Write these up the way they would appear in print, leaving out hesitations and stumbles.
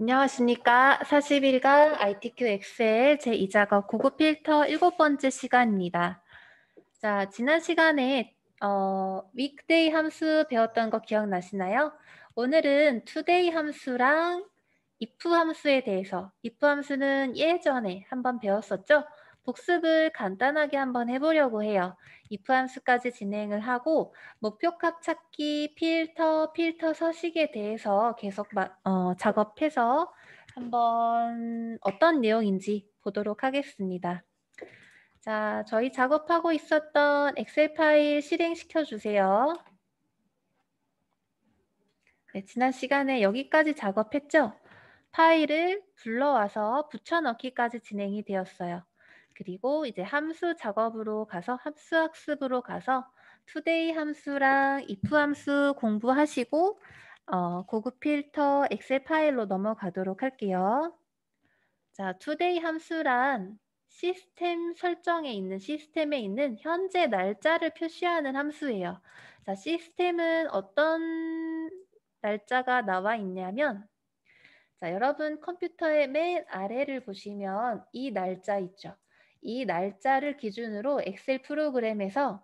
안녕하십니까. 41강 ITQ 엑셀 제2작업 고급 필터 7번째 시간입니다. 자, 지난 시간에 weekday 함수 배웠던 거 기억나시나요? 오늘은 today 함수랑 if 함수에 대해서, if 함수는 예전에 한번 배웠었죠? 복습을 간단하게 한번 해보려고 해요. if 함수까지 진행을 하고 목표값 찾기, 필터 서식에 대해서 계속 작업해서 한번 어떤 내용인지 보도록 하겠습니다. 자, 저희 작업하고 있었던 엑셀 파일 실행시켜 주세요. 네, 지난 시간에 여기까지 작업했죠? 파일을 불러와서 붙여넣기까지 진행이 되었어요. 그리고 이제 함수 작업으로 가서 함수 학습으로 가서 today 함수랑 if 함수 공부하시고 고급 필터 엑셀 파일로 넘어가도록 할게요. 자, today 함수란 시스템에 있는 현재 날짜를 표시하는 함수예요. 자, 시스템은 어떤 날짜가 나와 있냐면, 자, 여러분 컴퓨터의 맨 아래를 보시면 이 날짜 있죠. 이 날짜를 기준으로 엑셀 프로그램에서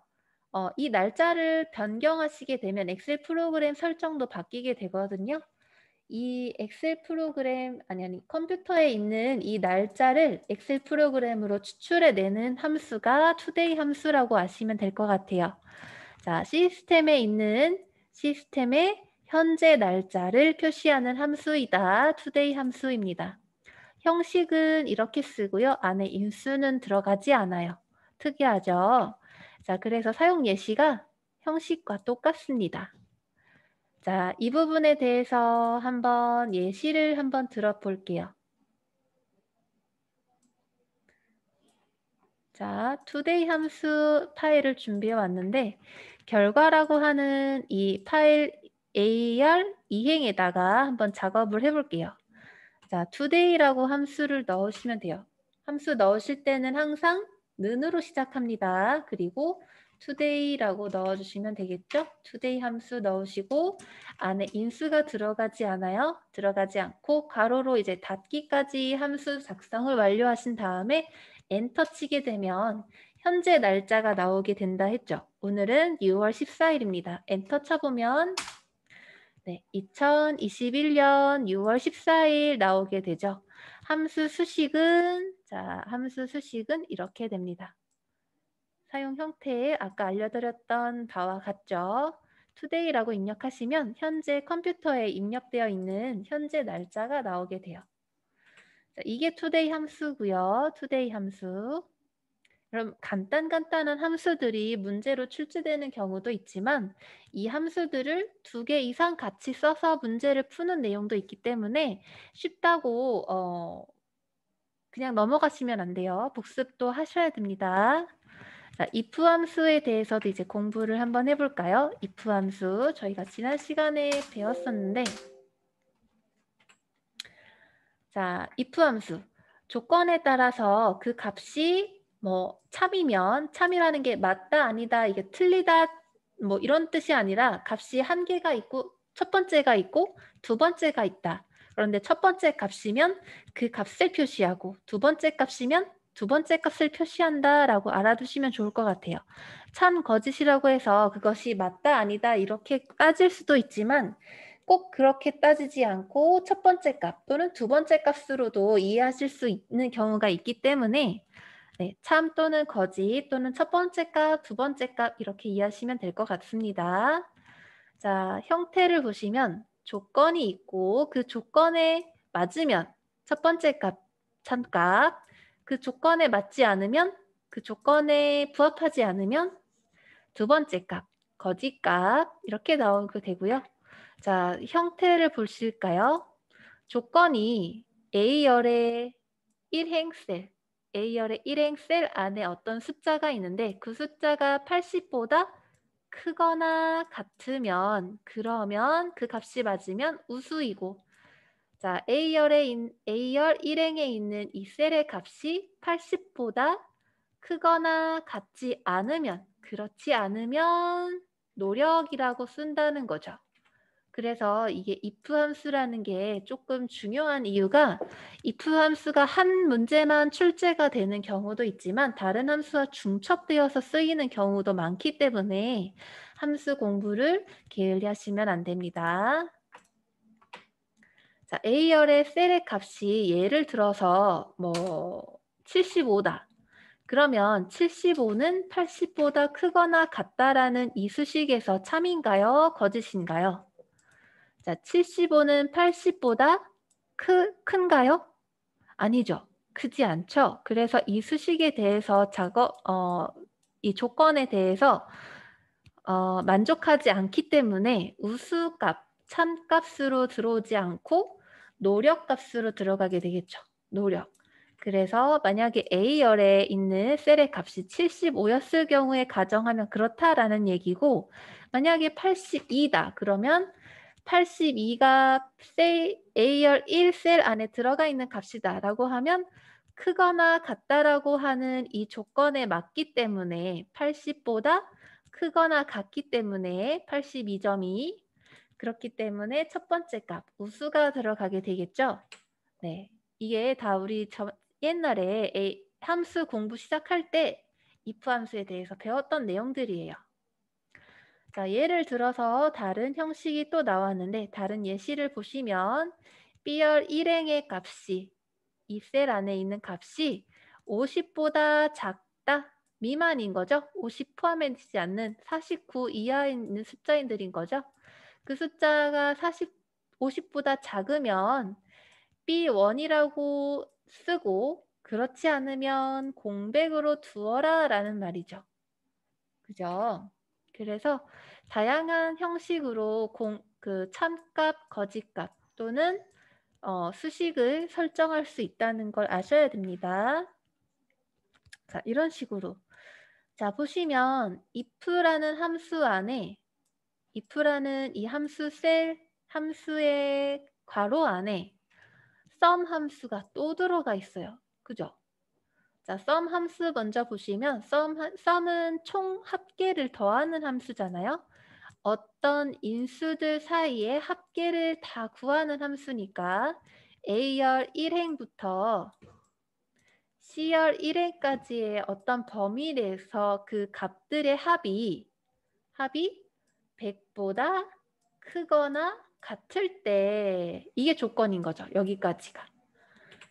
이 날짜를 변경하시게 되면 엑셀 프로그램 설정도 바뀌게 되거든요. 이 엑셀 프로그램, 컴퓨터에 있는 이 날짜를 엑셀 프로그램으로 추출해내는 함수가 today 함수라고 아시면 될 것 같아요. 자, 시스템의 현재 날짜를 표시하는 함수이다. today 함수입니다. 형식은 이렇게 쓰고요. 안에 인수는 들어가지 않아요. 특이하죠? 자, 그래서 사용 예시가 형식과 똑같습니다. 자, 이 부분에 대해서 한번 예시를 한번 들어볼게요. 자, today 함수 파일을 준비해 왔는데 결과라고 하는 이 파일 AR 이행에다가 한번 작업을 해볼게요. 자, today라고 함수를 넣으시면 돼요. 함수 넣으실 때는 항상 는으로 시작합니다. 그리고 today라고 넣어주시면 되겠죠? today 함수 넣으시고 안에 인수가 들어가지 않아요. 들어가지 않고 가로로 이제 닫기까지 함수 작성을 완료하신 다음에 엔터 치게 되면 현재 날짜가 나오게 된다 했죠. 오늘은 6월 14일입니다. 엔터 쳐보면 네, 2021년 6월 14일 나오게 되죠. 함수 수식은 이렇게 됩니다. 사용 형태 아까 알려드렸던 바와 같죠. today라고 입력하시면 현재 컴퓨터에 입력되어 있는 현재 날짜가 나오게 돼요. 자, 이게 today 함수고요. today 함수. 그럼 간단한 함수들이 문제로 출제되는 경우도 있지만 이 함수들을 2개 이상 같이 써서 문제를 푸는 내용도 있기 때문에 쉽다고 그냥 넘어가시면 안 돼요. 복습도 하셔야 됩니다. 자, if 함수에 대해서도 이제 공부를 한번 해볼까요? if 함수 저희가 지난 시간에 배웠었는데 자, if 함수 조건에 따라서 그 값이 참이라는 게 맞다, 아니다, 이게 틀리다, 이런 뜻이 아니라 값이 한 개가 있고, 첫 번째가 있고, 두 번째가 있다. 그런데 첫 번째 값이면 그 값을 표시하고, 두 번째 값이면 두 번째 값을 표시한다라고 알아두시면 좋을 것 같아요. 참, 거짓이라고 해서 그것이 맞다, 아니다, 이렇게 따질 수도 있지만, 꼭 그렇게 따지지 않고 첫 번째 값 또는 두 번째 값으로도 이해하실 수 있는 경우가 있기 때문에 네, 참 또는 거짓 또는 첫 번째 값, 두 번째 값 이렇게 이해하시면 될 것 같습니다. 자, 형태를 보시면 조건이 있고 그 조건에 맞으면 첫 번째 값, 참값, 그 조건에 맞지 않으면 그 조건에 부합하지 않으면 두 번째 값, 거짓값 이렇게 나오게 되고요. 자, 형태를 보실까요? 조건이 A열의 1행셀, A열의 1행셀 안에 어떤 숫자가 있는데 그 숫자가 80보다 크거나 같으면 그러면 그 값이 맞으면 우수이고 자, A열 1행에 있는 이 셀의 값이 80보다 크거나 같지 않으면 그렇지 않으면 노력이라고 쓴다는 거죠. 그래서 이게 if 함수라는 게 조금 중요한 이유가 if 함수가 한 문제만 출제가 되는 경우도 있지만 다른 함수와 중첩되어서 쓰이는 경우도 많기 때문에 함수 공부를 게을리 하시면 안 됩니다. 자, A열의 셀의 값이 예를 들어서 뭐 75다. 그러면 75는 80보다 크거나 같다라는 이 수식에서 참인가요? 거짓인가요? 자, 75는 80보다 큰가요? 아니죠. 크지 않죠. 그래서 이 수식에 대해서 이 조건에 대해서 만족하지 않기 때문에 우수값, 참값으로 들어오지 않고 노력값으로 들어가게 되겠죠. 노력. 그래서 만약에 A열에 있는 셀의 값이 75였을 경우에 가정하면 그렇다라는 얘기고 만약에 82다. 그러면 82가 A열 1셀 안에 들어가 있는 값이다 라고 하면 크거나 같다라고 하는 이 조건에 맞기 때문에 80보다 크거나 같기 때문에 82점이 그렇기 때문에 첫 번째 값 우수가 들어가게 되겠죠. 네, 이게 다 우리 옛날에 함수 공부 시작할 때 if 함수에 대해서 배웠던 내용들이에요. 자, 예를 들어서 다른 형식이 또 나왔는데 다른 예시를 보시면 B열 1행의 값이 이 셀 안에 있는 값이 50보다 작다 미만인 거죠. 50 포함되지 않는 49 이하에 있는 숫자인들인 거죠. 그 숫자가 50보다 작으면 B1이라고 쓰고 그렇지 않으면 공백으로 두어라 라는 말이죠. 그죠? 그래서 다양한 형식으로 참값, 거짓값 또는 수식을 설정할 수 있다는 걸 아셔야 됩니다. 자, 이런 식으로. 자, 보시면 if라는 함수 안에 if라는 이 함수의 괄호 안에 sum 함수가 또 들어가 있어요. 그죠? 자, sum 함수 먼저 보시면 sum은 총 합계를 더하는 함수잖아요. 어떤 인수들 사이의 합계를 다 구하는 함수니까 A열 1행부터 C열 1행까지의 어떤 범위 내에서 그 값들의 합이 100보다 크거나 같을 때 이게 조건인 거죠. 여기까지가.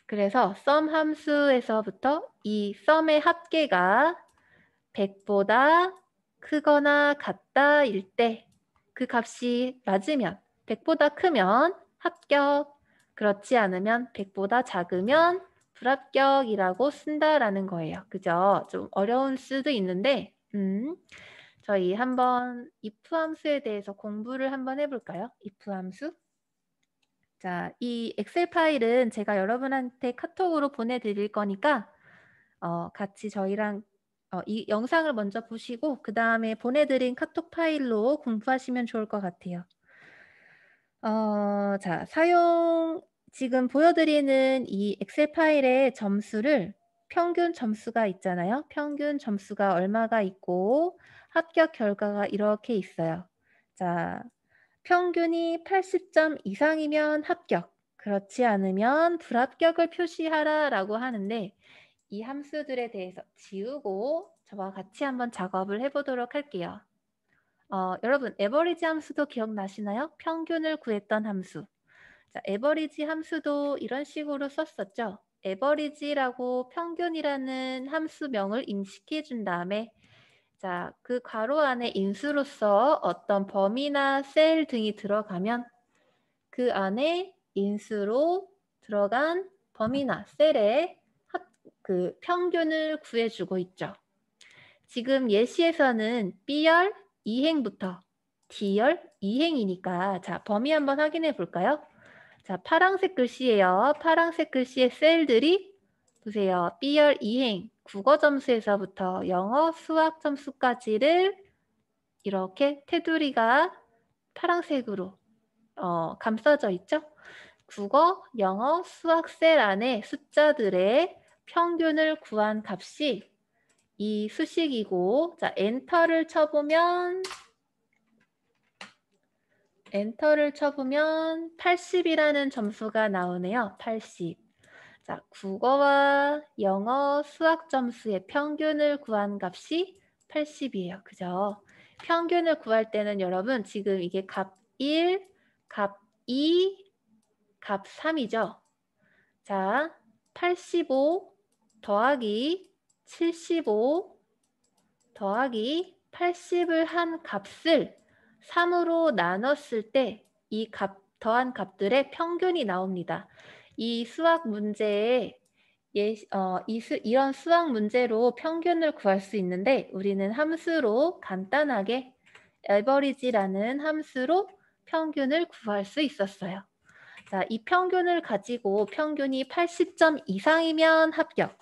그래서 sum 함수에서부터 이 sum의 합계가 100보다 크거나 같다일 때 그 값이 맞으면 100보다 크면 합격, 그렇지 않으면 100보다 작으면 불합격이라고 쓴다라는 거예요. 그죠? 좀 어려운 수도 있는데 저희 한번 if 함수에 대해서 공부를 한번 해볼까요? if 함수. 자, 이 엑셀 파일은 제가 여러분한테 카톡으로 보내드릴 거니까 같이 저희랑 이 영상을 먼저 보시고 그 다음에 보내드린 카톡 파일로 공부하시면 좋을 것 같아요. 자, 지금 보여드리는 이 엑셀 파일의 점수를 평균 점수가 있잖아요. 평균 점수가 얼마가 있고 합격 결과가 이렇게 있어요. 자, 평균이 80점 이상이면 합격, 그렇지 않으면 불합격을 표시하라 라고 하는데 이 함수들에 대해서 지우고 저와 같이 한번 작업을 해보도록 할게요. 여러분, 에버리지 함수도 기억나시나요? 평균을 구했던 함수. 자, 에버리지 함수도 이런 식으로 썼었죠. 에버리지라고 평균이라는 함수명을 인식해 준 다음에 자, 그 괄호 안에 인수로서 어떤 범위나 셀 등이 들어가면 그 안에 인수로 들어간 범위나 셀의 그 평균을 구해주고 있죠. 지금 예시에서는 B열 2행부터 D열 2행이니까 자, 범위 한번 확인해 볼까요? 자, 파란색 글씨예요. 파란색 글씨의 셀들이 보세요. B열 2행 국어 점수에서부터 영어 수학 점수까지를 이렇게 테두리가 파란색으로 감싸져 있죠. 국어, 영어, 수학 셀 안에 숫자들의 평균을 구한 값이 이 수식이고 자 엔터를 쳐보면 엔터를 쳐보면 80이라는 점수가 나오네요. 80. 자, 국어와 영어, 수학 점수의 평균을 구한 값이 80이에요. 그죠? 평균을 구할 때는 여러분 지금 이게 값 1, 값 2, 값 3이죠. 자, 85 더하기 75 더하기 80을 한 값을 3으로 나눴을 때 이 더한 값들의 평균이 나옵니다. 이 수학 문제에 이런 수학 문제로 평균을 구할 수 있는데 우리는 함수로 간단하게 average라는 함수로 평균을 구할 수 있었어요. 자, 이 평균을 가지고 평균이 80점 이상이면 합격,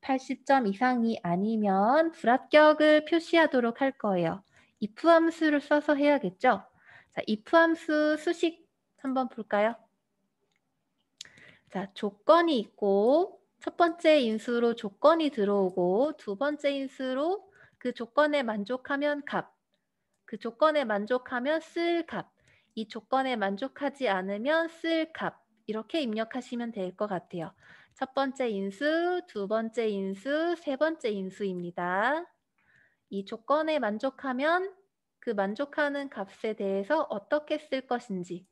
80점 이상이 아니면 불합격을 표시하도록 할 거예요. if 함수를 써서 해야겠죠? 자, if 함수 수식 한번 볼까요? 자, 조건이 있고 첫 번째 인수로 조건이 들어오고 두 번째 인수로 그 조건에 만족하면 값, 그 조건에 만족하면 쓸 값, 이 조건에 만족하지 않으면 쓸 값, 이렇게 입력하시면 될 것 같아요. 첫 번째 인수, 두 번째 인수, 세 번째 인수입니다. 이 조건에 만족하면 그 만족하는 값에 대해서 어떻게 쓸 것인지,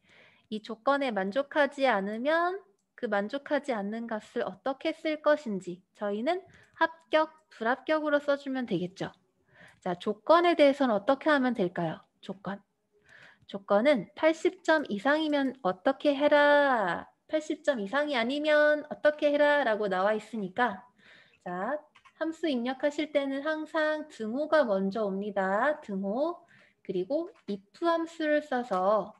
이 조건에 만족하지 않으면 그 만족하지 않는 값을 어떻게 쓸 것인지 저희는 합격, 불합격으로 써주면 되겠죠. 자, 조건에 대해서는 어떻게 하면 될까요? 조건은 80점 이상이면 어떻게 해라, 80점 이상이 아니면 어떻게 해라 라고 나와 있으니까 자, 함수 입력하실 때는 항상 등호가 먼저 옵니다. 등호. 그리고 if 함수를 써서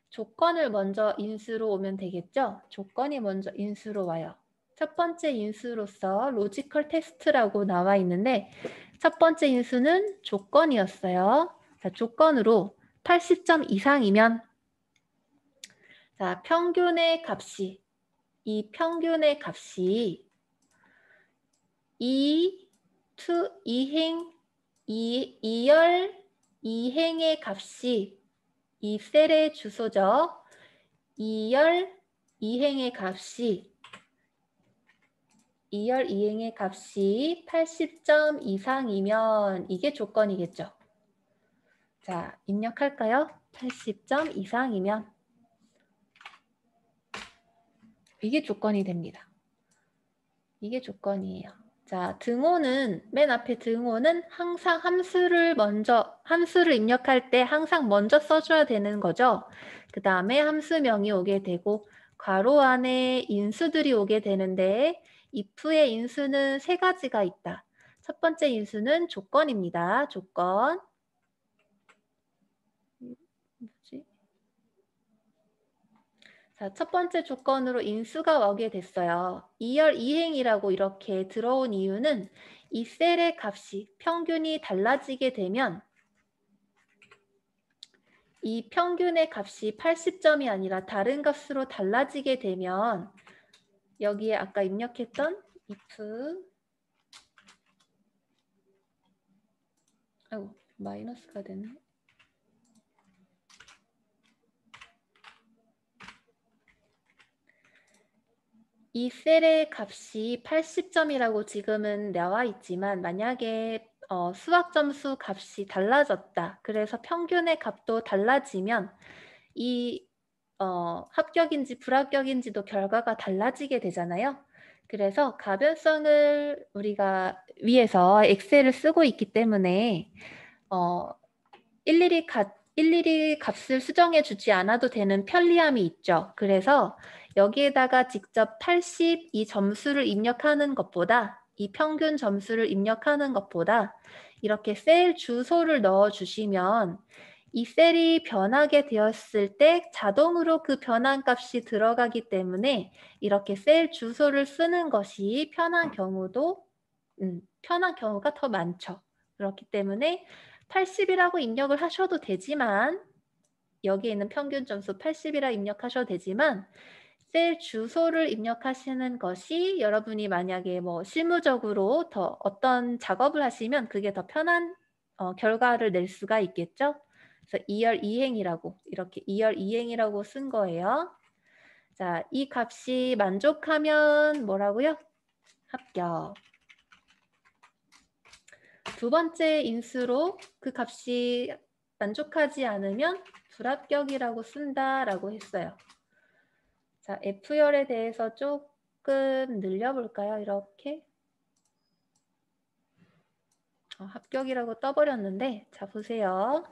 조건을 먼저 인수로 오면 되겠죠? 조건이 먼저 인수로 와요. 첫 번째 인수로서 로지컬 테스트라고 나와 있는데 첫 번째 인수는 조건이었어요. 자, 조건으로 80점 이상이면 자, 평균의 값이 이 평균의 값이 이열 값이 이 셀의 주소죠. 이열 이행의 값이 80점 이상이면 이게 조건이겠죠. 자, 입력할까요? 80점 이상이면 이게 조건이 됩니다. 이게 조건이에요. 자, 등호는 맨 앞에 등호는 항상 함수를 입력할 때 항상 먼저 써줘야 되는 거죠. 그 다음에 함수명이 오게 되고 괄호 안에 인수들이 오게 되는데 if의 인수는 세 가지가 있다. 첫 번째 인수는 조건입니다. 조건. 뭐지? 자, 첫 번째 조건으로 인수가 오게 됐어요. 이열 이행이라고 이렇게 들어온 이유는 이 셀의 값이 평균이 달라지게 되면 이 평균의 값이 80점이 아니라 다른 값으로 달라지게 되면 여기에 아까 입력했던 if 아이고 마이너스가 됐네. 이 셀의 값이 80점이라고 지금은 나와 있지만 만약에 수학 점수 값이 달라졌다. 그래서 평균의 값도 달라지면 이 합격인지 불합격인지도 결과가 달라지게 되잖아요. 그래서 가변성을 우리가 위해서 엑셀을 쓰고 있기 때문에 일일이 값을 수정해 주지 않아도 되는 편리함이 있죠. 그래서 여기에다가 직접 80 이 점수를 입력하는 것보다 이 평균 점수를 입력하는 것보다 이렇게 셀 주소를 넣어 주시면 이 셀이 변하게 되었을 때 자동으로 그 변한 값이 들어가기 때문에 이렇게 셀 주소를 쓰는 것이 편한 경우가 더 많죠. 그렇기 때문에 80이라고 입력을 하셔도 되지만 여기에 있는 평균 점수 80이라 입력하셔도 되지만 셀 주소를 입력하시는 것이 여러분이 만약에 뭐 실무적으로 더 어떤 작업을 하시면 그게 더 편한 결과를 낼 수가 있겠죠. 그래서 2열 2행이라고 이렇게 2열 2행이라고 쓴 거예요. 자, 이 값이 만족하면 뭐라고요? 합격. 두 번째 인수로 그 값이 만족하지 않으면 불합격이라고 쓴다라고 했어요. 자, F열에 대해서 조금 늘려볼까요? 이렇게. 합격이라고 떠버렸는데, 자, 보세요.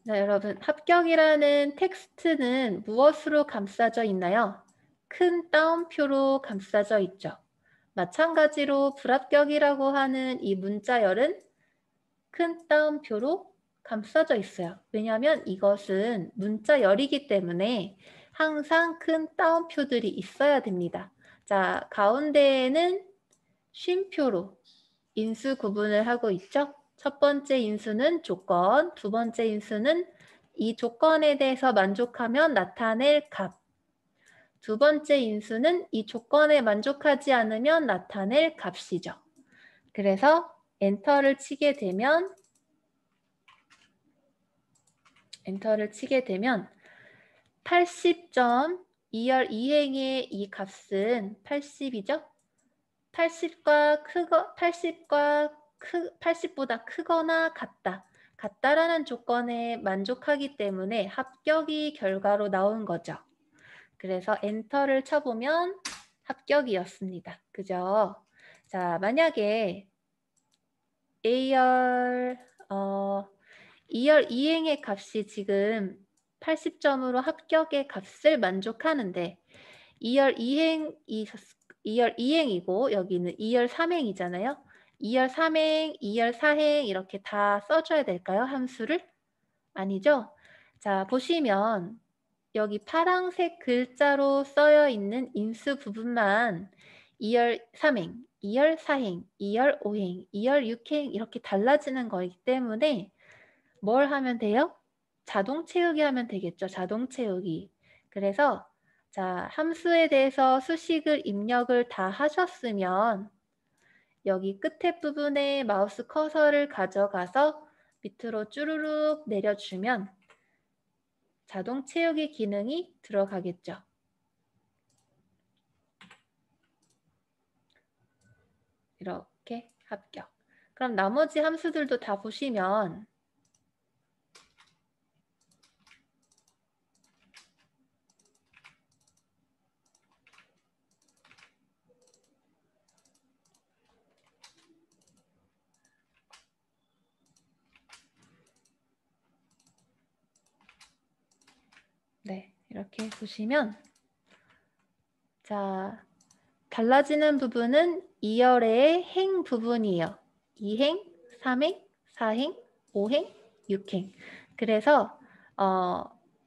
자, 여러분, 합격이라는 텍스트는 무엇으로 감싸져 있나요? 큰 따옴표로 감싸져 있죠. 마찬가지로 불합격이라고 하는 이 문자열은 큰 따옴표로 감싸져 있어요. 왜냐하면 이것은 문자열이기 때문에 항상 큰 따옴표들이 있어야 됩니다. 자, 가운데에는 쉼표로 인수 구분을 하고 있죠. 첫 번째 인수는 조건, 두 번째 인수는 이 조건에 대해서 만족하면 나타낼 값. 두 번째 인수는 이 조건에 만족하지 않으면 나타낼 값이죠. 그래서 엔터를 치게 되면 80점 2열 2행의 이 값은 80이죠? 80보다 크거나 같다. 같다라는 조건에 만족하기 때문에 합격이 결과로 나온 거죠. 그래서 엔터를 쳐보면 합격이었습니다. 그죠? 자, 만약에 A열 2열 2행의 값이 지금 80점으로 합격의 값을 만족하는데 2열 2행이고 여기는 2열 3행이잖아요. 2열 3행, 2열 4행 이렇게 다 써줘야 될까요? 함수를? 아니죠? 자, 보시면 여기 파란색 글자로 써여 있는 인수 부분만 2열 3행, 2열 4행, 2열 5행, 2열 6행 이렇게 달라지는 거이기 때문에 뭘 하면 돼요? 자동 채우기 하면 되겠죠. 자동 채우기. 그래서 자, 함수에 대해서 수식을 입력을 다 하셨으면 여기 끝에 부분에 마우스 커서를 가져가서 밑으로 쭈루룩 내려주면 자동 채우기 기능이 들어가겠죠. 이렇게 합격. 그럼 나머지 함수들도 다 보시면 네, 이렇게 보시면 자, 달라지는 부분은 2열의 행 부분이에요. 2행, 3행, 4행, 5행, 6행. 그래서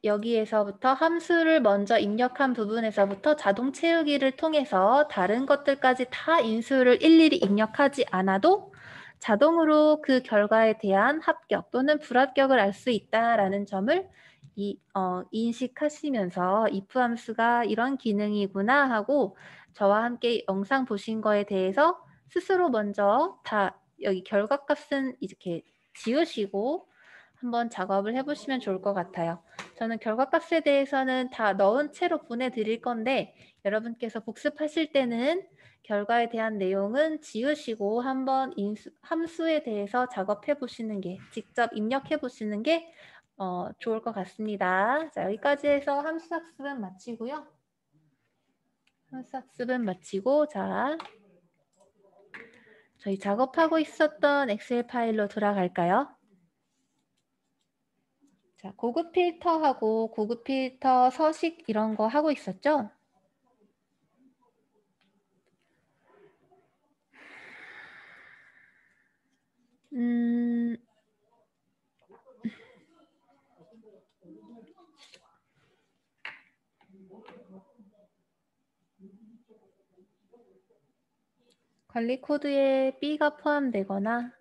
여기에서부터 함수를 먼저 입력한 부분에서부터 자동 채우기를 통해서 다른 것들까지 다 인수를 일일이 입력하지 않아도 자동으로 그 결과에 대한 합격 또는 불합격을 알 수 있다라는 점을 인식하시면서 if 함수가 이런 기능이구나 하고 저와 함께 영상 보신 거에 대해서 스스로 먼저 다 여기 결과값은 이렇게 지우시고 한번 작업을 해보시면 좋을 것 같아요. 저는 결과값에 대해서는 다 넣은 채로 보내드릴 건데 여러분께서 복습하실 때는 결과에 대한 내용은 지우시고 한번 함수에 대해서 작업해 보시는 게 직접 입력해 보시는 게 좋을 것 같습니다. 자, 여기까지 해서 함수 학습은 마치고요. 함수 학습은 마치고 자, 저희 작업하고 있었던 엑셀 파일로 돌아갈까요? 자, 고급 필터하고 고급 필터 서식 이런 거 하고 있었죠? 관리 코드에 B가 포함되거나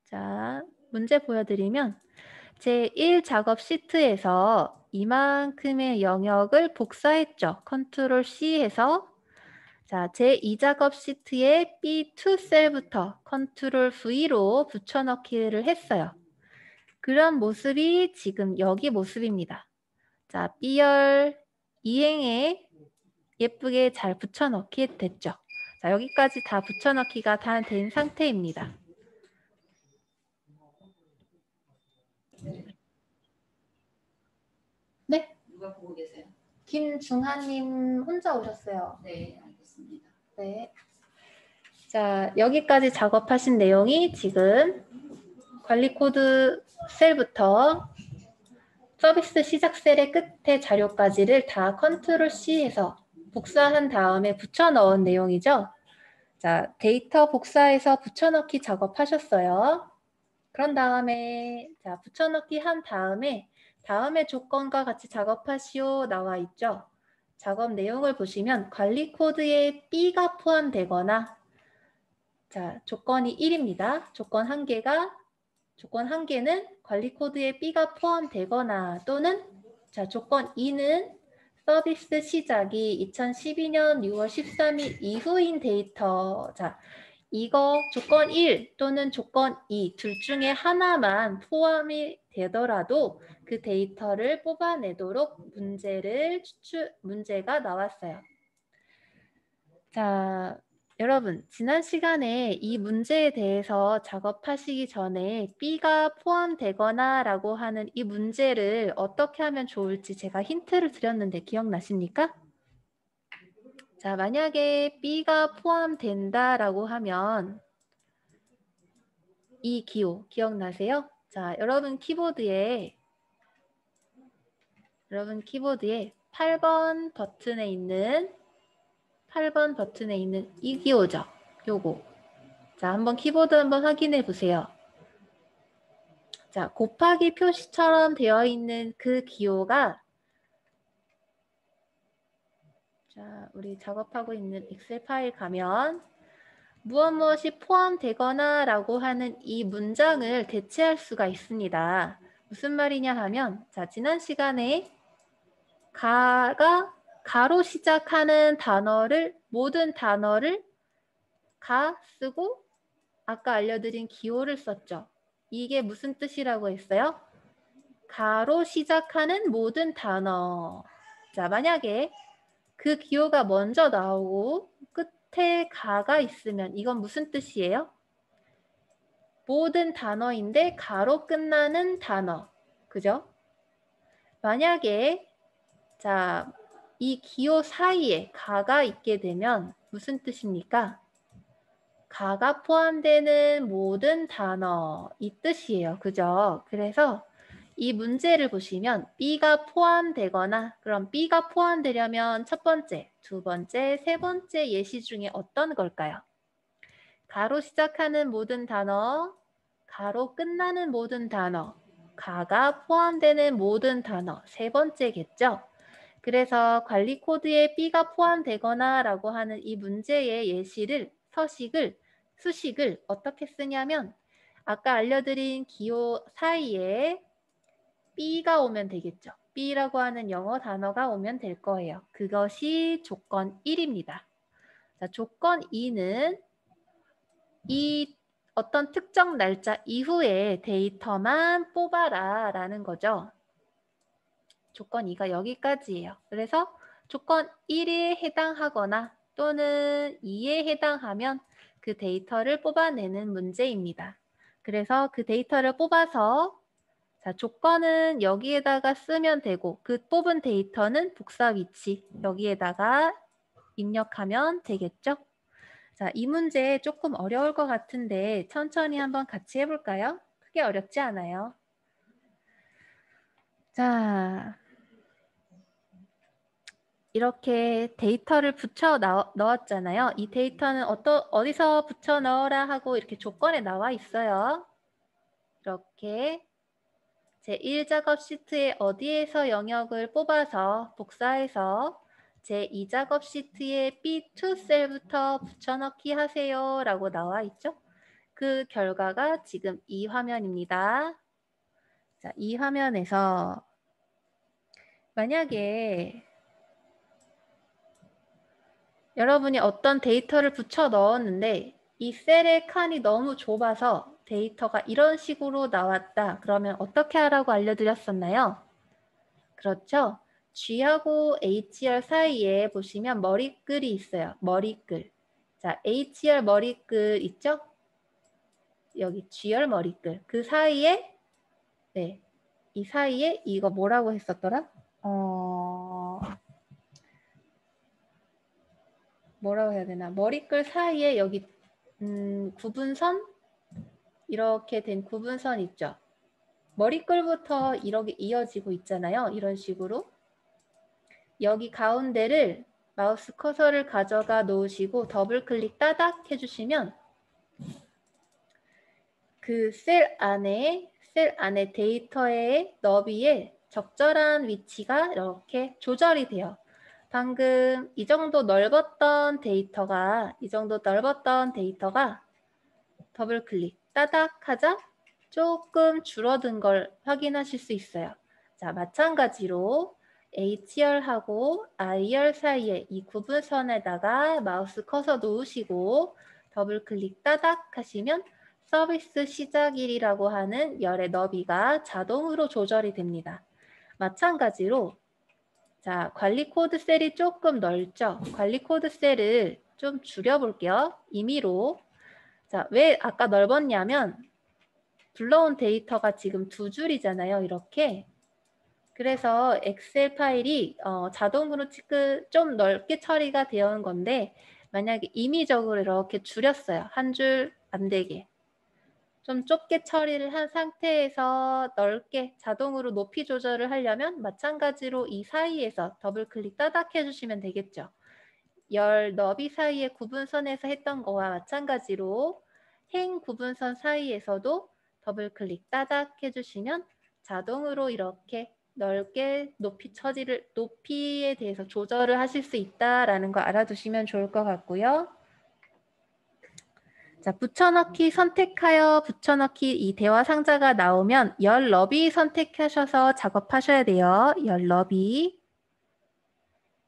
자, 문제 보여드리면 제1 작업 시트에서 이만큼의 영역을 복사했죠. 컨트롤 C 해서 자, 제2작업 시트에 B2 셀부터 컨트롤 V로 붙여넣기를 했어요. 그런 모습이 지금 여기 모습입니다. 자, B열 이행에 예쁘게 잘 붙여넣기 됐죠. 자, 여기까지 다 붙여넣기가 다 된 상태입니다. 네? 누가 보고 계세요? 김중하님 혼자 오셨어요. 네, 알겠습니다. 네. 자, 여기까지 작업하신 내용이 지금 관리 코드 셀부터 서비스 시작 셀의 끝에 자료까지를 다 컨트롤 C해서 복사한 다음에 붙여 넣은 내용이죠. 자, 데이터 복사해서 붙여넣기 작업하셨어요. 그런 다음에 자, 붙여넣기 한 다음에 다음의 조건과 같이 작업하시오 나와 있죠. 작업 내용을 보시면 관리 코드에 B가 포함되거나 자, 조건이 1입니다. 조건 한 개는 관리 코드에 B가 포함되거나 또는 자, 조건 2는 서비스 시작이 2012년 6월 13일 이후인 데이터. 자, 이거 조건 1 또는 조건 2 둘 중에 하나만 포함이 되더라도 그 데이터를 뽑아내도록 문제가 나왔어요. 자, 여러분, 지난 시간에 이 문제에 대해서 작업하시기 전에 B가 포함되거나 라고 하는 이 문제를 어떻게 하면 좋을지 제가 힌트를 드렸는데 기억나십니까? 자, 만약에 B가 포함된다라고 하면 이 기호 기억나세요? 자, 여러분 키보드에 8번 버튼에 있는 이 기호죠. 요거. 자, 한번 키보드 한번 확인해 보세요. 자, 곱하기 표시처럼 되어 있는 그 기호가 자, 우리 작업하고 있는 엑셀 파일 가면 무엇이 포함되거나 라고 하는 이 문장을 대체할 수가 있습니다. 무슨 말이냐 하면 자, 지난 시간에 가가 가로 시작하는 모든 단어를 가 쓰고 아까 알려드린 기호를 썼죠. 이게 무슨 뜻이라고 했어요? 가로 시작하는 모든 단어. 자, 만약에 그 기호가 먼저 나오고 끝에 가가 있으면 이건 무슨 뜻이에요? 모든 단어인데 가로 끝나는 단어. 그죠? 만약에 자, 이 기호 사이에 가가 있게 되면 무슨 뜻입니까? 가가 포함되는 모든 단어 이 뜻이에요. 그죠? 그래서 이 문제를 보시면 B가 포함되거나 그럼 B가 포함되려면 첫 번째, 두 번째, 세 번째 예시 중에 어떤 걸까요? 가로 시작하는 모든 단어, 가로 끝나는 모든 단어, 가가 포함되는 모든 단어 세 번째겠죠? 그래서 관리 코드에 B가 포함되거나 라고 하는 이 문제의 수식을 어떻게 쓰냐면 아까 알려드린 기호 사이에 B가 오면 되겠죠. B라고 하는 영어 단어가 오면 될 거예요. 그것이 조건 1입니다. 자, 조건 2는 이 어떤 특정 날짜 이후에 데이터만 뽑아라 라는 거죠. 조건 2가 여기까지예요. 그래서 조건 1에 해당하거나 또는 2에 해당하면 그 데이터를 뽑아내는 문제입니다. 그래서 그 데이터를 뽑아서 자, 조건은 여기에다가 쓰면 되고 그 뽑은 데이터는 복사 위치 여기에다가 입력하면 되겠죠? 자, 이 문제 조금 어려울 것 같은데 천천히 한번 같이 해볼까요? 크게 어렵지 않아요. 자, 이렇게 데이터를 붙여 넣었잖아요. 이 데이터는 어디서 붙여 넣어라 하고 이렇게 조건에 나와 있어요. 이렇게 제1작업 시트에 어디에서 영역을 뽑아서 복사해서 제2작업 시트에 B2 셀부터 붙여넣기 하세요 라고 나와 있죠. 그 결과가 지금 이 화면입니다. 자, 이 화면에서 만약에 여러분이 어떤 데이터를 붙여 넣었는데 이 셀의 칸이 너무 좁아서 데이터가 이런 식으로 나왔다. 그러면 어떻게 하라고 알려드렸었나요? 그렇죠? G하고 HR 사이에 보시면 머리글이 있어요. 머리글. 자, HR 머리글 있죠? 여기 GR 머리글. 그 사이에 네, 이 사이에 이거 뭐라고 했었더라? 뭐라고 해야 되나? 머리글 사이에 여기 구분선 이렇게 된 구분선 있죠? 머리글부터 이렇게 이어지고 있잖아요. 이런 식으로. 여기 가운데를 마우스 커서를 가져가 놓으시고 더블 클릭 따닥 해주시면 그 셀 안에 데이터의 너비에 적절한 위치가 이렇게 조절이 돼요. 방금 이 정도 넓었던 데이터가 더블 클릭 따닥 하자 조금 줄어든 걸 확인하실 수 있어요. 자, 마찬가지로 HR하고 IR 사이에 이 구분선에다가 마우스 커서 놓으시고 더블 클릭 따닥 하시면 서비스 시작일이라고 하는 열의 너비가 자동으로 조절이 됩니다. 마찬가지로 자, 관리 코드 셀이 조금 넓죠? 관리 코드 셀을 좀 줄여볼게요. 임의로. 자, 왜 아까 넓었냐면 불러온 데이터가 지금 2줄이잖아요. 이렇게. 그래서 엑셀 파일이 자동으로 좀 넓게 처리가 되어 온 건데 만약에 임의적으로 이렇게 줄였어요. 한 줄 안 되게. 좀 좁게 처리를 한 상태에서 넓게 자동으로 높이 조절을 하려면 마찬가지로 이 사이에서 더블 클릭 따닥 해주시면 되겠죠. 열 너비 사이의 구분선에서 했던 거와 마찬가지로 행 구분선 사이에서도 더블 클릭 따닥 해주시면 자동으로 이렇게 넓게 높이에 대해서 조절을 하실 수 있다라는 거 알아두시면 좋을 것 같고요. 자, 붙여넣기 선택하여 붙여넣기 이 대화 상자가 나오면 열 너비 선택하셔서 작업하셔야 돼요. 열 너비.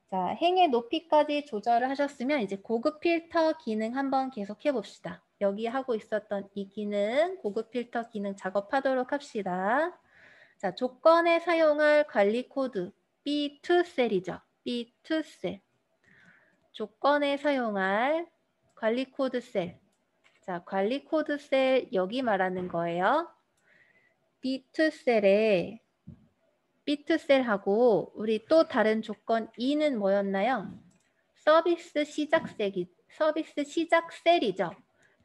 자, 행의 높이까지 조절을 하셨으면 이제 고급 필터 기능 한번 계속 해봅시다. 여기 하고 있었던 이 기능, 고급 필터 기능 작업하도록 합시다. 자, 조건에 사용할 관리 코드 B2셀이죠. B2셀. 조건에 사용할 관리 코드 셀. 자, 관리 코드 셀 여기 말하는 거예요. B2셀에 B2셀하고 우리 또 다른 조건 2는 뭐였나요? 서비스 시작 셀이죠.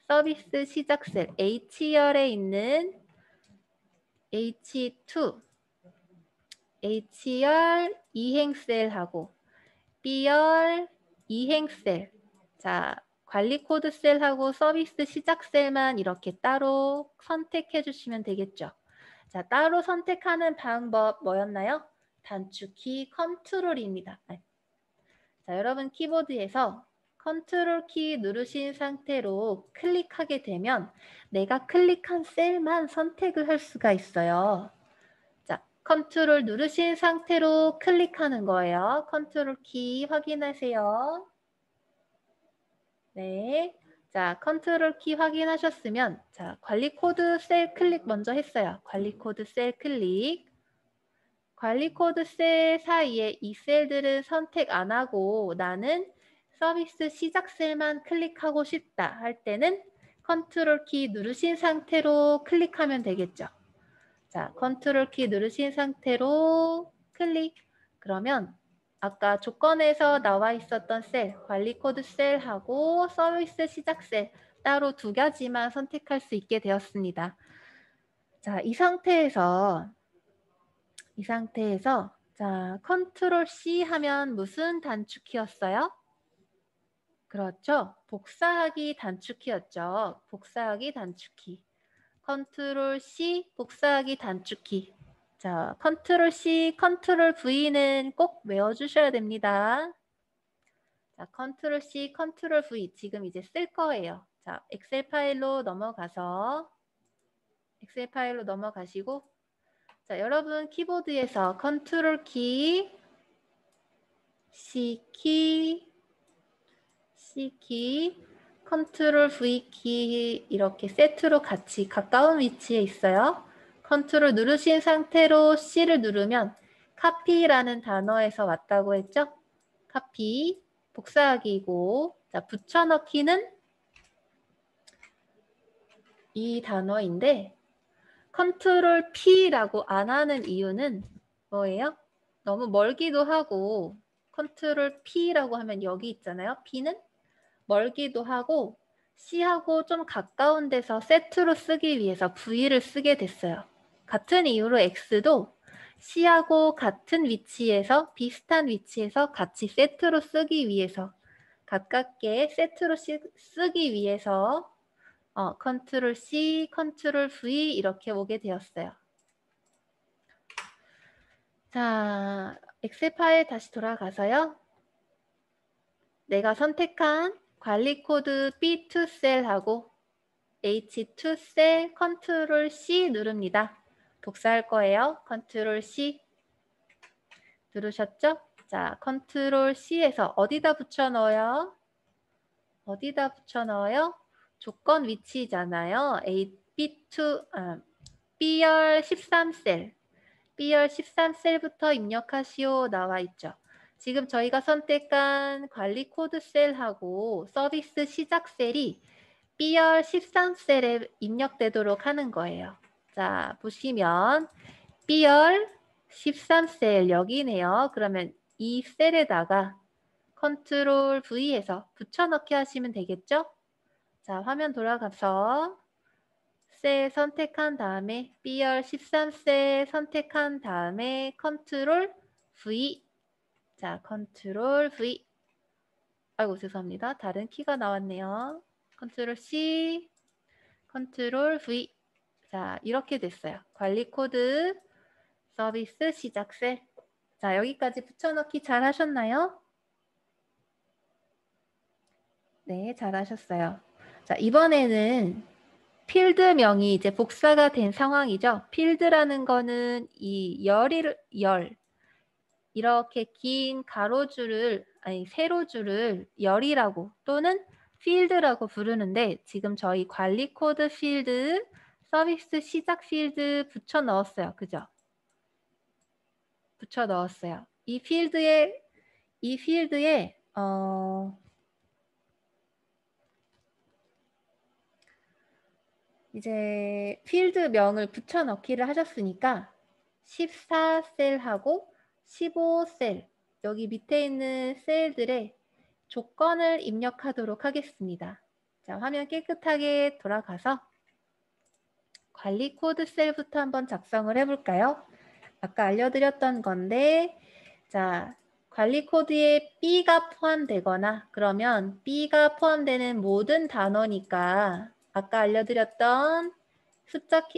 서비스 시작 셀 H열에 있는 H2 H열 이행셀하고 B열 이행셀. 자, 관리 코드 셀하고 서비스 시작 셀만 이렇게 따로 선택해 주시면 되겠죠. 자, 따로 선택하는 방법 뭐였나요? 단축키 컨트롤입니다. 자, 여러분 키보드에서 컨트롤 키 누르신 상태로 클릭하게 되면 내가 클릭한 셀만 선택을 할 수가 있어요. 자, 컨트롤 누르신 상태로 클릭하는 거예요. 컨트롤 키 확인하세요. 네. 자, 컨트롤 키 확인하셨으면 자, 관리 코드 셀 클릭 먼저 했어요. 관리 코드 셀 클릭. 관리 코드 셀 사이에 이 셀들은 선택 안 하고 나는 서비스 시작 셀만 클릭하고 싶다 할 때는 컨트롤 키 누르신 상태로 클릭하면 되겠죠. 자, 컨트롤 키 누르신 상태로 클릭. 그러면 아까 조건에서 나와 있었던 셀, 관리 코드 셀하고 서비스 시작 셀 따로 두 가지만 선택할 수 있게 되었습니다. 자, 이 상태에서 자, 컨트롤 C 하면 무슨 단축키였어요? 그렇죠. 복사하기 단축키였죠. 복사하기 단축키. 컨트롤 C 복사하기 단축키. 자, 컨트롤 C, 컨트롤 V는 꼭 외워주셔야 됩니다. 자, 컨트롤 C, 컨트롤 V 지금 이제 쓸 거예요. 자, 엑셀 파일로 넘어가시고 자, 여러분 키보드에서 컨트롤 키, C 키, C키, 컨트롤 V키 이렇게 세트로 같이 가까운 위치에 있어요. 컨트롤 누르신 상태로 C를 누르면 카피라는 단어에서 왔다고 했죠? 카피, 복사하기고, 자, 붙여넣기는 이 단어인데 컨트롤 P라고 안 하는 이유는 뭐예요? 너무 멀기도 하고 컨트롤 P라고 하면 여기 있잖아요. P는 멀기도 하고 C하고 좀 가까운 데서 세트로 쓰기 위해서 V를 쓰게 됐어요. 같은 이유로 X도 C하고 같은 위치에서 비슷한 위치에서 같이 세트로 쓰기 위해서 가깝게 세트로 쓰기 위해서 컨트롤 C, 컨트롤 V 이렇게 오게 되었어요. 자, 엑셀 파일 다시 돌아가서요. 내가 선택한 관리 코드 B2 셀하고 H2 셀 컨트롤 C 누릅니다. 복사할 거예요. 컨트롤 C 누르셨죠? 자, 컨트롤 C에서 어디다 붙여 넣어요? 어디다 붙여 넣어요? 조건 위치잖아요. B열 13셀. B열 13셀부터 입력하시오 나와 있죠. 지금 저희가 선택한 관리 코드 셀하고 서비스 시작 셀이 B열 13셀에 입력되도록 하는 거예요. 자, 보시면 B열 13셀 여기네요. 그러면 이 셀에다가 컨트롤 V에서 붙여넣기 하시면 되겠죠? 자, 화면 돌아가서 셀 선택한 다음에 B열 13셀 선택한 다음에 컨트롤 V. 자, 컨트롤 V. 아이고, 죄송합니다. 다른 키가 나왔네요. 컨트롤 C, 컨트롤 V. 자, 이렇게 됐어요. 관리 코드, 서비스 시작 셀. 자, 여기까지 붙여넣기 잘 하셨나요? 네, 잘 하셨어요. 자, 이번에는 필드명이 이제 복사가 된 상황이죠. 필드라는 거는 이 열 이렇게 긴 가로줄을 아니 세로줄을 열이라고 또는 필드라고 부르는데 지금 저희 관리 코드 필드, 서비스 시작 필드 붙여 넣었어요. 그죠? 붙여 넣었어요. 이 필드에 이제 필드명을 붙여 넣기를 하셨으니까 14셀하고 15셀 여기 밑에 있는 셀들의 조건을 입력하도록 하겠습니다. 자, 화면 깨끗하게 돌아가서 관리 코드 셀부터 한번 작성을 해볼까요? 아까 알려드렸던 건데 자, 관리 코드에 B가 포함되거나 그러면 B가 포함되는 모든 단어니까 아까 알려드렸던 숫자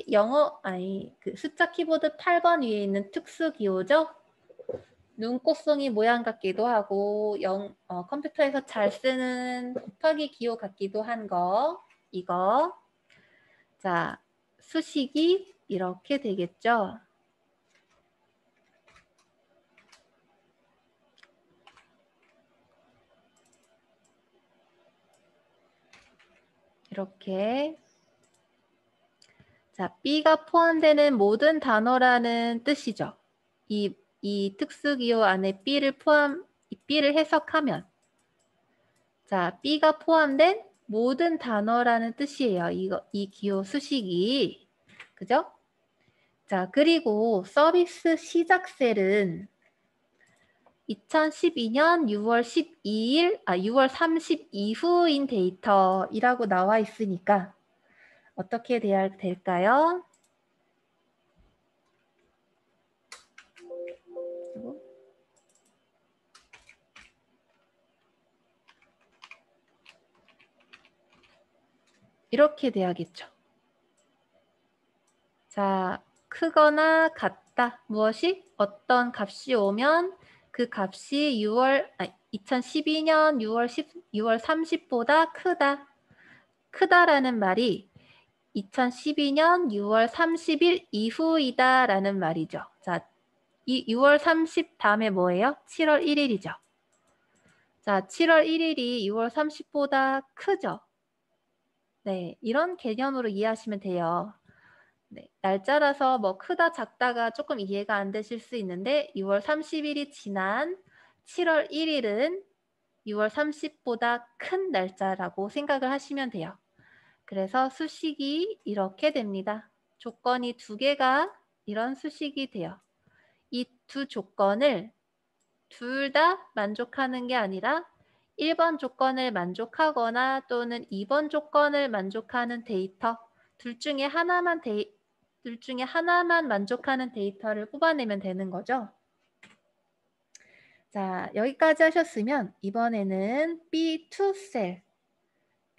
숫자 키보드 8번 위에 있는 특수 기호죠? 눈꽃송이 모양 같기도 하고 컴퓨터에서 잘 쓰는 곱하기 기호 같기도 한 거 이거 자 수식이 이렇게 되겠죠. 이렇게 자 B가 포함되는 모든 단어라는 뜻이죠. 이 특수기호 안에 B를 해석하면 자 B가 포함된 모든 단어라는 뜻이에요. 이 기호 수식이 그죠? 자 그리고 서비스 시작 셀은 2012년 6월 12일 6월 32후인 데이터이라고 나와 있으니까 어떻게 돼야 될까요? 이렇게 돼야겠죠. 자, 크거나 같다. 무엇이? 어떤 값이 오면 그 값이 2012년 6월 30보다 크다. 크다라는 말이 2012년 6월 30일 이후이다 라는 말이죠. 자, 이 6월 30 다음에 뭐예요? 7월 1일이죠. 자, 7월 1일이 6월 30보다 크죠? 네, 이런 개념으로 이해하시면 돼요. 네, 날짜라서 뭐 크다 작다가 조금 이해가 안 되실 수 있는데 6월 30일이 지난 7월 1일은 6월 30보다 큰 날짜라고 생각을 하시면 돼요. 그래서 수식이 이렇게 됩니다. 조건이 두 개가 이런 수식이 돼요. 이 두 조건을 둘 다 만족하는 게 아니라 1번 조건을 만족하거나 또는 2번 조건을 만족하는 데이터 둘 중에 하나만 만족하는 데이터를 뽑아내면 되는 거죠. 자, 여기까지 하셨으면 이번에는 B2셀,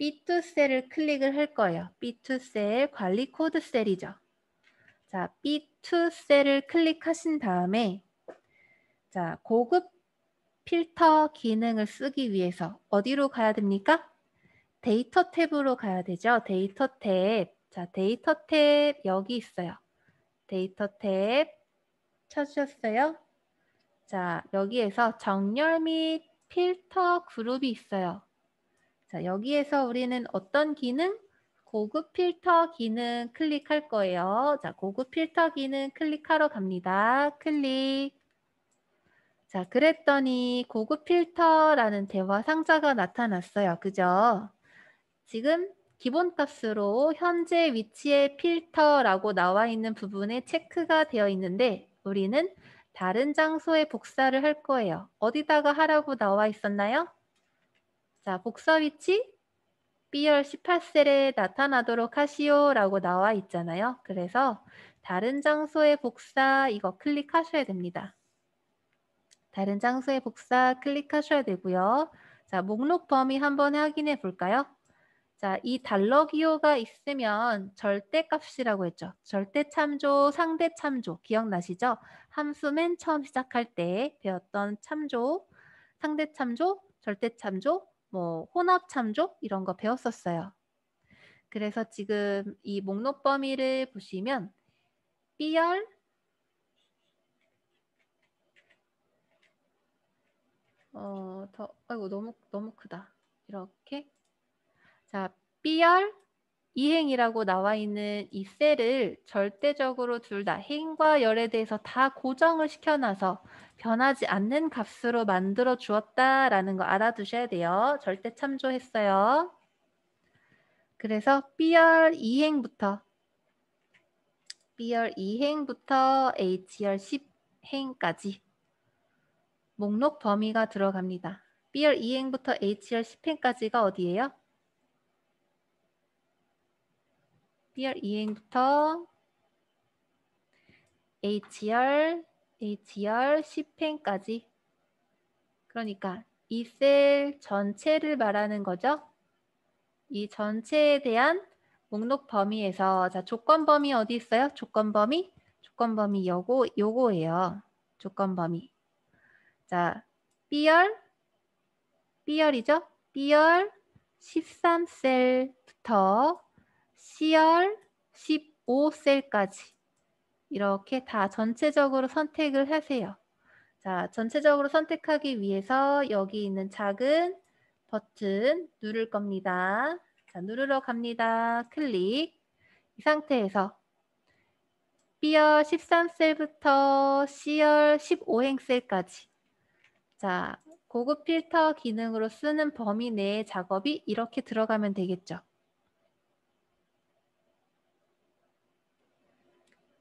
B2셀을 클릭을 할 거예요. B2셀 관리 코드 셀이죠. 자, B2셀을 클릭하신 다음에 자, 고급 필터 기능을 쓰기 위해서 어디로 가야 됩니까? 데이터 탭으로 가야 되죠. 데이터 탭. 자, 데이터 탭 여기 있어요. 데이터 탭 찾으셨어요? 자, 여기에서 정렬 및 필터 그룹이 있어요. 자, 여기에서 우리는 어떤 기능? 고급 필터 기능 클릭할 거예요. 자, 고급 필터 기능 클릭하러 갑니다. 클릭. 자, 그랬더니 고급 필터라는 대화 상자가 나타났어요. 그죠? 지금 기본값으로 현재 위치의 필터라고 나와 있는 부분에 체크가 되어 있는데 우리는 다른 장소에 복사를 할 거예요. 어디다가 하라고 나와 있었나요? 자, 복사 위치 B열 18셀에 나타나도록 하시오 라고 나와 있잖아요. 그래서 다른 장소에 복사 이거 클릭하셔야 됩니다. 다른 장소에 복사 클릭하셔야 되고요. 자, 목록 범위 한번 확인해 볼까요? 자, 이 달러 기호가 있으면 절대값이라고 했죠. 절대 참조, 상대 참조 기억나시죠? 함수 맨 처음 시작할 때 배웠던 참조, 상대 참조, 절대 참조, 뭐 혼합 참조 이런 거 배웠었어요. 그래서 지금 이 목록 범위를 보시면 B열 아이고 너무 크다. 이렇게 자, B열 이행이라고 나와 있는 이 셀을 절대적으로 둘 다 행과 열에 대해서 다 고정을 시켜놔서 변하지 않는 값으로 만들어 주었다라는 거 알아두셔야 돼요. 절대 참조했어요. 그래서 B열 이행부터 H열 10행까지 목록 범위가 들어갑니다. B열 이행부터 H열 10행까지가 어디예요? B열 이행부터 H열 10행까지 그러니까 이 셀 전체를 말하는 거죠. 이 전체에 대한 목록 범위에서 자 조건 범위 어디 있어요? 조건 범위 요거예요. 조건 범위. 자 B열이죠. B열 13셀부터 C열 15셀까지 이렇게 다 전체적으로 선택을 하세요. 자, 전체적으로 선택하기 위해서 여기 있는 작은 버튼 누를 겁니다. 자, 누르러 갑니다. 클릭. 이 상태에서 B열 13셀부터 C열 15행셀까지 자, 고급 필터 기능으로 쓰는 범위 내의 작업이 이렇게 들어가면 되겠죠.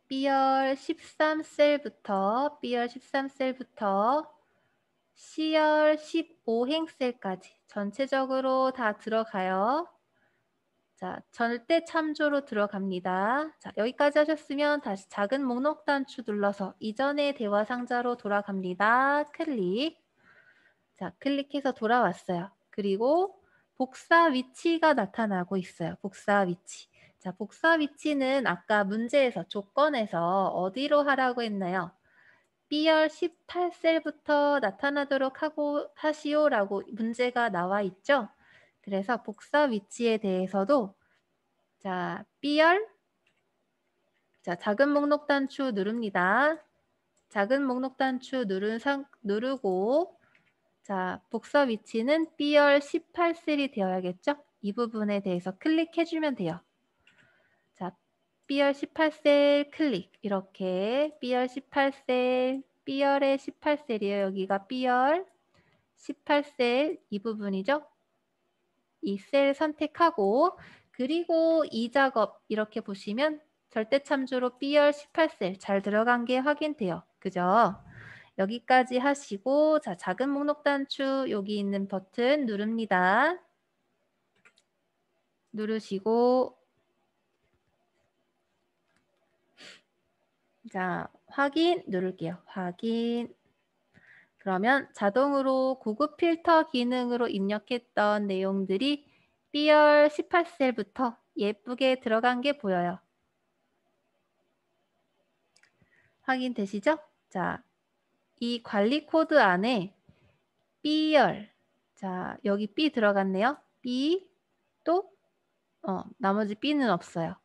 B열 13셀부터 C열 15행셀까지 전체적으로 다 들어가요. 자, 절대 참조로 들어갑니다. 자, 여기까지 하셨으면 다시 작은 목록 단추 눌러서 이전의 대화 상자로 돌아갑니다. 클릭. 자, 클릭해서 돌아왔어요. 그리고 복사 위치가 나타나고 있어요. 복사 위치. 자, 복사 위치는 아까 문제에서 조건에서 어디로 하라고 했나요? B열 18셀부터 나타나도록 하시오라고 문제가 나와 있죠. 그래서 복사 위치에 대해서도 자, B열 자, 작은 목록 단추 누릅니다. 작은 목록 단추 누르고 자, 복서 위치는 B열 18셀이 되어야겠죠? 이 부분에 대해서 클릭해주면 돼요. 자, B열 18셀 클릭. 이렇게 B열 18셀, B열의 18셀이에요. 여기가 B열 18셀 이 부분이죠? 이 셀 선택하고 그리고 이 작업 이렇게 보시면 절대참조로 B열 18셀 잘 들어간 게 확인돼요. 그죠? 여기까지 하시고 자, 작은 목록 단추 여기 있는 버튼 누릅니다. 누르시고 자, 확인 누를게요. 확인. 그러면 자동으로 고급 필터 기능으로 입력했던 내용들이 B열 18셀부터 예쁘게 들어간 게 보여요. 확인되시죠? 자, 이 관리 코드 안에 B열, 자, 여기 B 들어갔네요. B, 또 나머지 B는 없어요.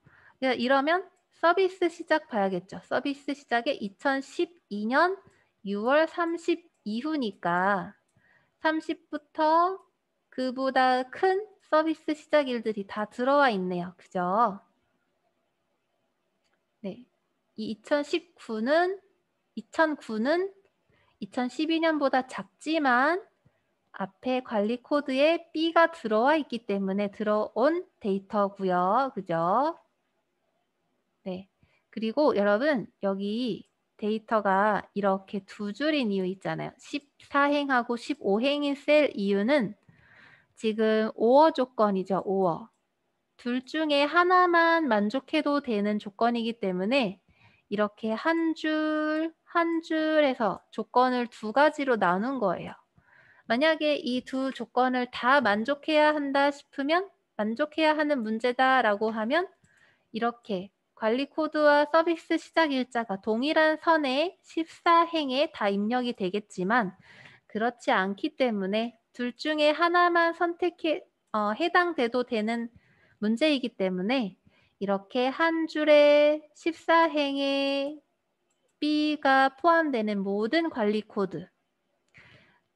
이러면 서비스 시작 봐야겠죠. 서비스 시작에 2012년 6월 30 이후니까 30부터 그보다 큰 서비스 시작일들이 다 들어와 있네요. 그죠? 네. 이 2009는 2012년보다 작지만 앞에 관리 코드에 B가 들어와 있기 때문에 들어온 데이터고요. 그죠? 네. 그리고 여러분 여기 데이터가 이렇게 두 줄인 이유 있잖아요. 14행하고 15행인 셀 이유는 지금 OR 조건이죠. OR. 둘 중에 하나만 만족해도 되는 조건이기 때문에 이렇게 한 줄에서 조건을 두 가지로 나눈 거예요. 만약에 이 두 조건을 다 만족해야 한다 싶으면 만족해야 하는 문제다라고 하면 이렇게 관리 코드와 서비스 시작 일자가 동일한 선에 14행에 다 입력이 되겠지만 그렇지 않기 때문에 둘 중에 하나만 해당돼도 되는 문제이기 때문에 이렇게 한 줄에 14행에 B가 포함되는 모든 관리 코드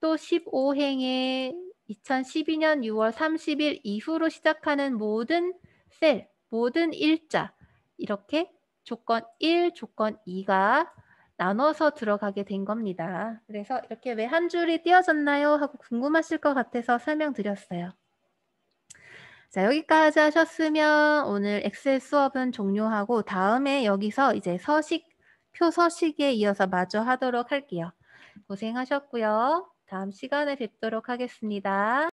또 15행에 2012년 6월 30일 이후로 시작하는 모든 셀, 모든 일자 이렇게 조건 1, 조건 2가 나눠서 들어가게 된 겁니다. 그래서 이렇게 왜 한 줄이 띄어졌나요? 하고 궁금하실 것 같아서 설명드렸어요. 자, 여기까지 하셨으면 오늘 엑셀 수업은 종료하고 다음에 여기서 이제 표 서식에 이어서 마저 하도록 할게요. 고생하셨고요. 다음 시간에 뵙도록 하겠습니다.